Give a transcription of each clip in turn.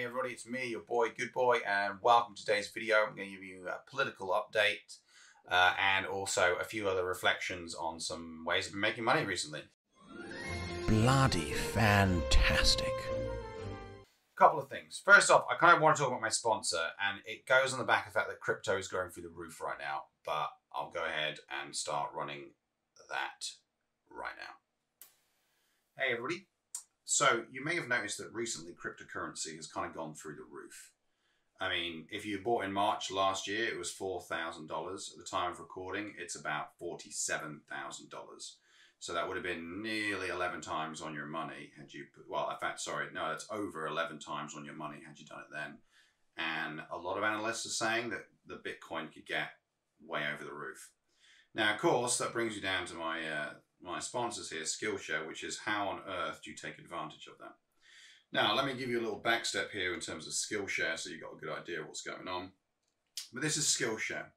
Hey everybody, it's me, your boy Goodboy, and welcome to today's video. I'm going to give you a political update and also a few other reflections on some ways I've been making money recently. Bloody fantastic. Couple of things. First off, I kind of want to talk about my sponsor, and it goes on the back of the fact that crypto is going through the roof right now, but I'll go ahead and start running that right now. Hey everybody. So you may have noticed that recently cryptocurrency has kind of gone through the roof. I mean, if you bought in March last year, it was $4,000. At the time of recording, it's about $47,000. So that would have been nearly 11 times on your money had you put, well, in fact, sorry, no, that's over 11 times on your money had you done it then. And a lot of analysts are saying that the Bitcoin could get way over the roof. Now, of course, that brings you down to my sponsors here, Skillshare, which is how on earth do you take advantage of that? Now, let me give you a little back step here in terms of Skillshare so you've got a good idea of what's going on. But this is Skillshare,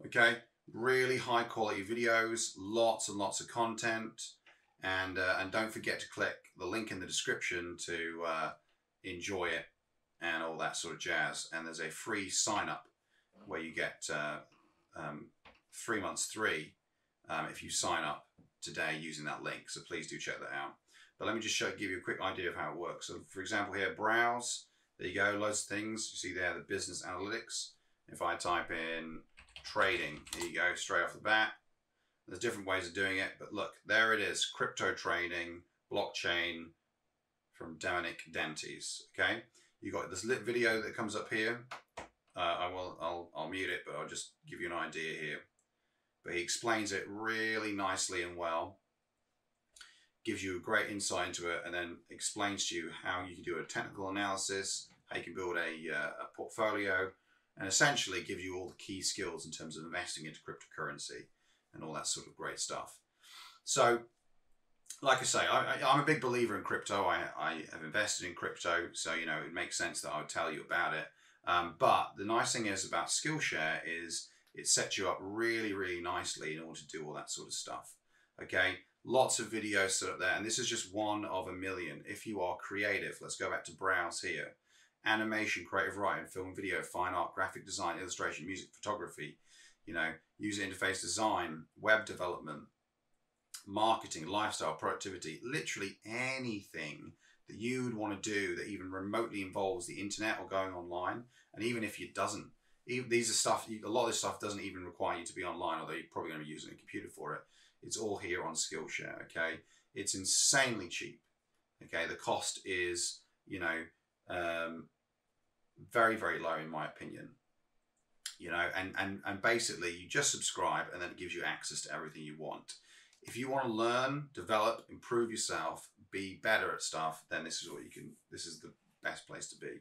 okay? Really high quality videos, lots and lots of content, and don't forget to click the link in the description to enjoy it and all that sort of jazz. And there's a free sign up where you get 3 months free if you sign up today using that link, so please do check that out. But let me just give you a quick idea of how it works. So for example here, browse, there you go, loads of things. You see there the business analytics. If I type in trading, here you go, straight off the bat. There's different ways of doing it, but look, there it is, crypto trading, blockchain from Dominic Dentes, okay? You got this lit video that comes up here. I'll mute it, but I'll just give you an idea here. But he explains it really nicely and well, gives you a great insight into it, and then explains to you how you can do a technical analysis, how you can build a portfolio, and essentially give you all the key skills in terms of investing into cryptocurrency and all that sort of great stuff. So, like I say, I'm a big believer in crypto. I have invested in crypto, so you know it makes sense that I would tell you about it. But the nice thing is about Skillshare is it sets you up really, really nicely in order to do all that sort of stuff. Okay, lots of videos set up there, and this is just one of a million. If you are creative, let's go back to browse here. Animation, creative writing, film, video, fine art, graphic design, illustration, music, photography, you know, user interface design, web development, marketing, lifestyle, productivity, literally anything that you would want to do that even remotely involves the internet or going online. And even if it doesn't, these are stuff, a lot of this stuff doesn't even require you to be online, although you're probably going to be using a computer for it. It's all here on Skillshare, okay? It's insanely cheap, okay? The cost is, you know, very, very low in my opinion. You know, and basically you just subscribe and then it gives you access to everything you want. If you want to learn, develop, improve yourself, be better at stuff, then this is what you can, this is the best place to be.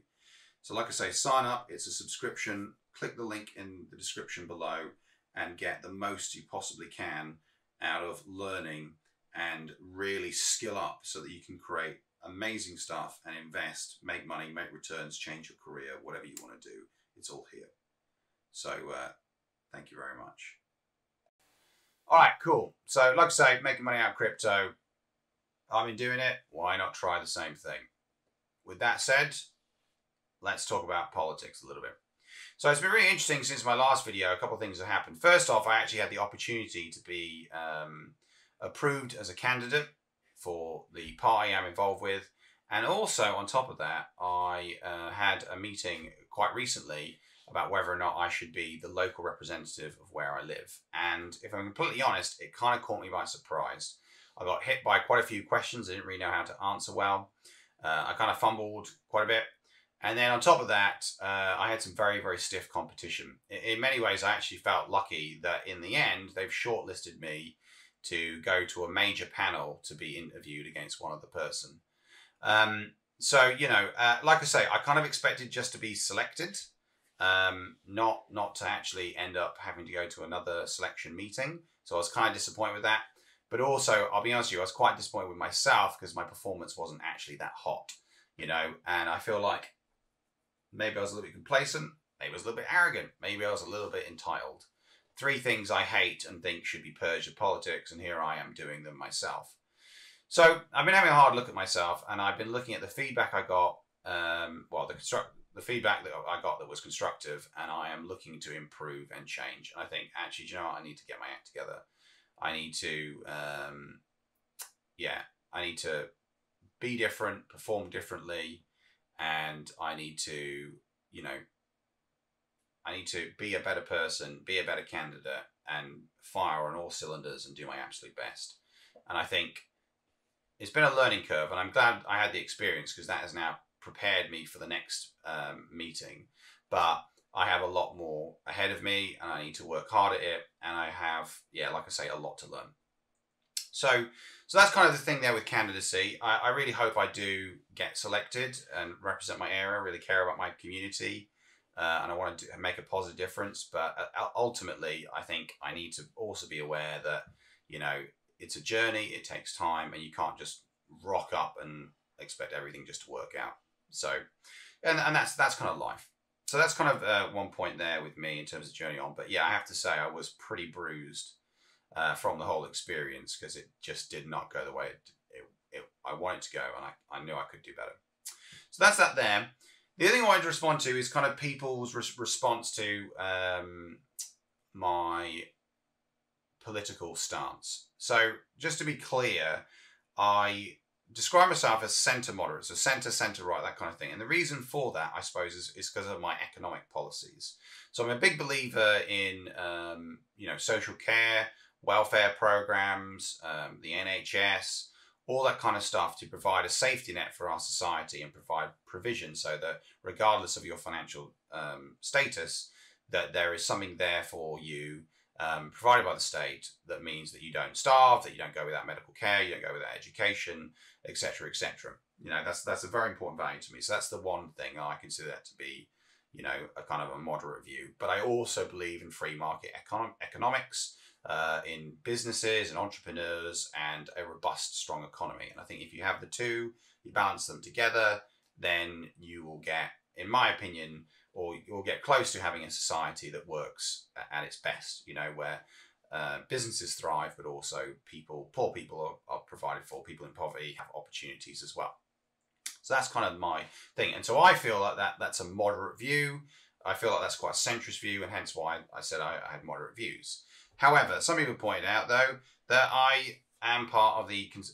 So like I say, sign up, it's a subscription, click the link in the description below and get the most you possibly can out of learning and really skill up so that you can create amazing stuff and invest, make money, make returns, change your career, whatever you want to do. It's all here. So thank you very much. All right, cool. So like I say, making money out of crypto, I've been doing it. Why not try the same thing? With that said, let's talk about politics a little bit. So it's been really interesting since my last video. A couple of things have happened. First off, I actually had the opportunity to be approved as a candidate for the party I'm involved with. And also on top of that, I had a meeting quite recently about whether or not I should be the local representative of where I live. And if I'm completely honest, it kind of caught me by surprise. I got hit by quite a few questions I didn't really know how to answer well. I kind of fumbled quite a bit. And then on top of that, I had some very, very stiff competition. In many ways, I actually felt lucky that in the end, they've shortlisted me to go to a major panel to be interviewed against one other person. So, you know, like I say, I kind of expected just to be selected, not to actually end up having to go to another selection meeting. So I was kind of disappointed with that. But also, I'll be honest with you, I was quite disappointed with myself because my performance wasn't actually that hot, you know, and I feel like maybe I was a little bit complacent, maybe I was a little bit arrogant, maybe I was a little bit entitled. 3 things I hate and think should be purged of politics, and here I am doing them myself. So I've been having a hard look at myself, and I've been looking at the feedback I got well, the feedback that I got that was constructive, and I am looking to improve and change. And I think actually, do you know what? I need to get my act together. I need to, yeah, I need to be different, perform differently, and I need to, you know, I need to be a better person, be a better candidate, and fire on all cylinders and do my absolute best. And I think it's been a learning curve, and I'm glad I had the experience because that has now prepared me for the next meeting. But I have a lot more ahead of me, and I need to work hard at it. And I have, yeah, like I say, a lot to learn. So that's kind of the thing there with candidacy. I really hope I do get selected and represent my area, really care about my community, and I want to make a positive difference. But ultimately, I think I need to also be aware that, you know, it's a journey, it takes time, and you can't just rock up and expect everything just to work out. So, and that's kind of life. So that's kind of one point there with me in terms of journey on. But yeah, I have to say I was pretty bruised from the whole experience because it just did not go the way I wanted to go, and I knew I could do better. So that's that there. The other thing I wanted to respond to is kind of people's response to my political stance. So just to be clear, I describe myself as centre moderate, so centre right, that kind of thing. And the reason for that, I suppose, is because of my economic policies. So I'm a big believer in, you know, social care, welfare programs, the NHS, all that kind of stuff to provide a safety net for our society and provide provision so that regardless of your financial status, that there is something there for you provided by the state that means that you don't starve, that you don't go without medical care, you don't go without education, etc., etc. You know, that's a very important value to me. So that's the one thing I consider that to be, you know, a kind of a moderate view. But I also believe in free market economics, in businesses and entrepreneurs, and a robust, strong economy. And I think if you have the two, you balance them together, then you will get, in my opinion, or you'll get close to having a society that works at its best, you know, where businesses thrive, but also poor people are provided for, people in poverty have opportunities as well. So that's kind of my thing. And so I feel like that's a moderate view. I feel like that's quite a centrist view, and hence why I said I had moderate views. However, some people pointed out, though, that I am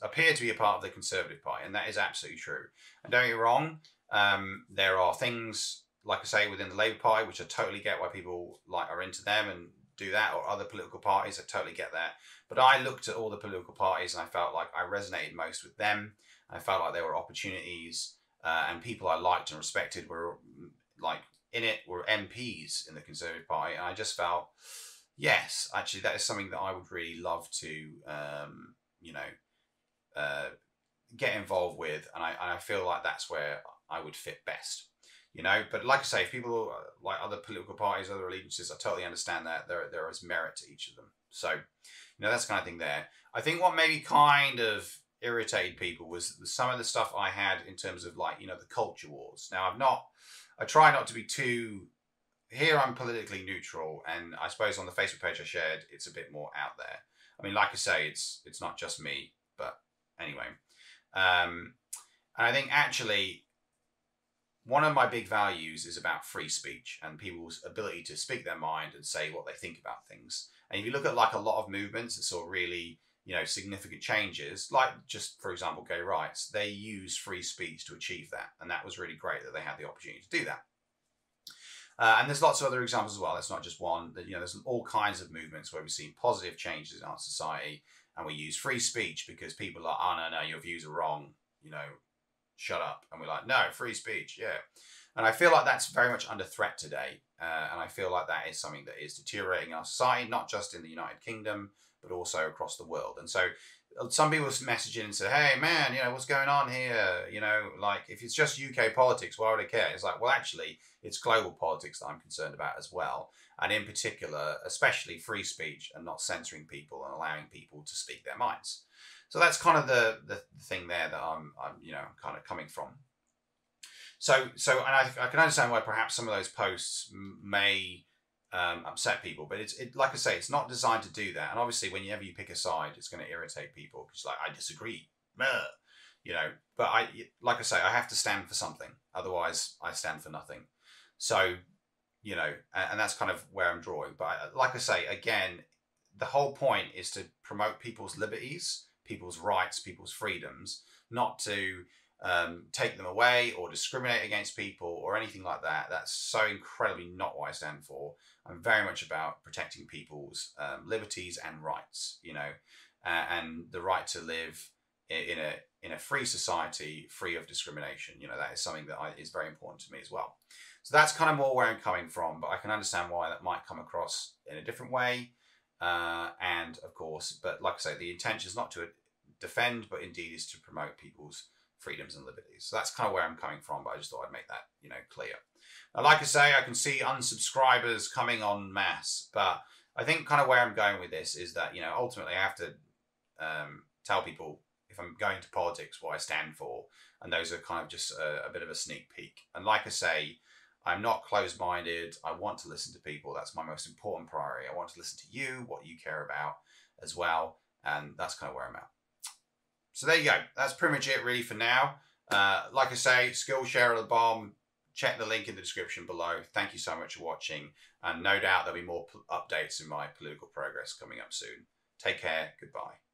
appear to be a part of the Conservative Party, and that is absolutely true. And don't get me wrong, there are things, like I say, within the Labour Party, which I totally get why people are into them and do that, or other political parties, I totally get that. But I looked at all the political parties and I felt like I resonated most with them. I felt like there were opportunities, and people I liked and respected were were MPs in the Conservative Party, and I just felt, yes, actually, that is something that I would really love to, you know, get involved with, and I feel like that's where I would fit best. You know, but like I say, if people like other political parties, other allegiances, I totally understand that there is merit to each of them. So, you know, that's the kind of thing there. I think what maybe kind of irritated people was some of the stuff I had in terms of, like, you know, the culture wars. Now, I try not to be too, here I'm politically neutral, and I suppose on the Facebook page I shared, it's a bit more out there. I mean, like I say, it's not just me, but anyway. And I think actually, one of my big values is about free speech and people's ability to speak their mind and say what they think about things. And if you look at like a lot of movements that saw really, you know, significant changes, like just, for example, gay rights, they use free speech to achieve that. And that was really great that they had the opportunity to do that. And there's lots of other examples as well. It's not just one. You know, there's all kinds of movements where we've seen positive changes in our society, and we use free speech because people are, oh, no, your views are wrong, you know, shut up. And we're like, no, free speech, yeah. And I feel like that's very much under threat today. And I feel like that is something that is deteriorating our society, not just in the United Kingdom, but also across the world. And so some people message in and say, hey, man, you know, what's going on here? You know, like, if it's just UK politics, why would I care? It's like, well, actually, it's global politics that I'm concerned about as well. And in particular, especially free speech and not censoring people and allowing people to speak their minds. So that's kind of the thing there that I'm you know, kind of coming from. So and I can understand why perhaps some of those posts may upset people, but it like I say, it's not designed to do that. And obviously, whenever you pick a side, it's going to irritate people because, like, I disagree, you know. But like I say, I have to stand for something, Otherwise, I stand for nothing. So, you know, and that's kind of where I'm drawing. But like I say, again, the whole point is to promote people's liberties, people's rights, people's freedoms, not to take them away or discriminate against people or anything like that. That's so incredibly not what I stand for. I'm very much about protecting people's liberties and rights, you know, and the right to live in a free society, free of discrimination. You know, that is something that is very important to me as well. So that's kind of more where I'm coming from, but I can understand why that might come across in a different way. And of course, but like I say, the intention is not to defend, but indeed is to promote people's freedoms and liberties. So that's kind of where I'm coming from, but I just thought I'd make that, you know, clear. Now, like I say, I can see unsubscribers coming en masse, but I think kind of where I'm going with this is that, you know, ultimately I have to tell people if I'm going to politics what I stand for, and those are kind of just a bit of a sneak peek. And like I say, I'm not closed-minded. I want to listen to people. That's my most important priority. I want to listen to you, what you care about as well, and that's kind of where I'm at. So there you go. That's pretty much it really for now. Like I say, Skillshare of the Bomb. Check the link in the description below. Thank you so much for watching, and no doubt there'll be more updates in my political progress coming up soon. Take care. Goodbye.